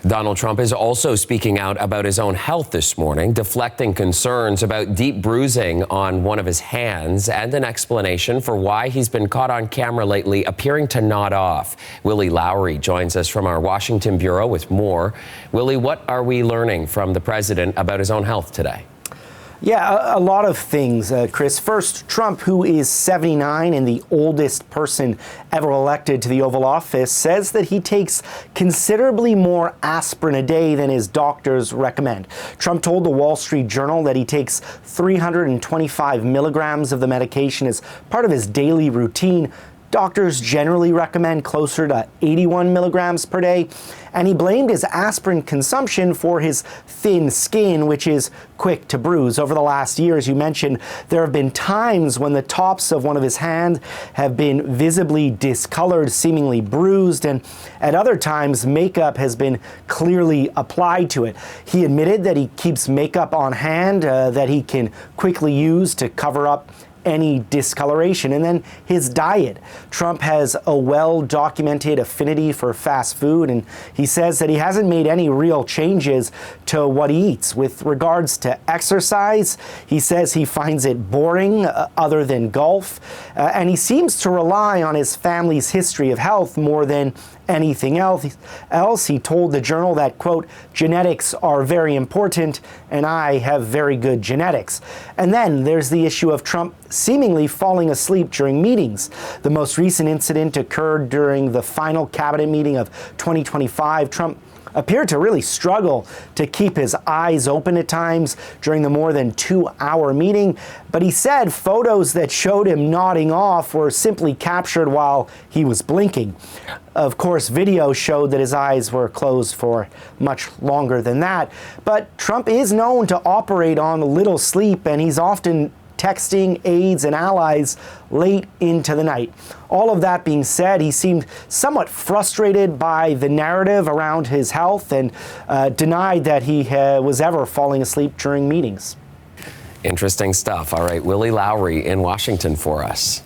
Donald Trump is also speaking out about his own health this morning, deflecting concerns about deep bruising on one of his hands and an explanation for why he's been caught on camera lately appearing to nod off. Willie Lowry joins us from our Washington bureau with more. Willie, what are we learning from the president about his own health today? Yeah, a lot of things, Chris. First, Trump, who is 79 and the oldest person ever elected to the Oval Office, says that he takes considerably more aspirin a day than his doctors recommend. Trump told the Wall Street Journal that he takes 325 milligrams of the medication as part of his daily routine. Doctors generally recommend closer to 81 milligrams per day, and he blamed his aspirin consumption for his thin skin, which is quick to bruise. Over the last year, as you mentioned, there have been times when the tops of one of his hands have been visibly discolored, seemingly bruised, and at other times, makeup has been clearly applied to it. He admitted that he keeps makeup on hand that he can quickly use to cover up any discoloration. And then his diet. Trump has a well-documented affinity for fast food, and he says that he hasn't made any real changes to what he eats. With regards to exercise, he says he finds it boring other than golf, and he seems to rely on his family's history of health more than anything else. He told the Journal that, quote, genetics are very important and I have very good genetics. And then there's the issue of Trump seemingly falling asleep during meetings. The most recent incident occurred during the final cabinet meeting of 2025. Trump appeared to really struggle to keep his eyes open at times during the more than 2-hour meeting, but he said photos that showed him nodding off were simply captured while he was blinking. Of course, video showed that his eyes were closed for much longer than that, but Trump is known to operate on little sleep, and he's often texting aides and allies late into the night. All of that being said, he seemed somewhat frustrated by the narrative around his health and denied that he was ever falling asleep during meetings. Interesting stuff. All right, Willie Lowry in Washington for us.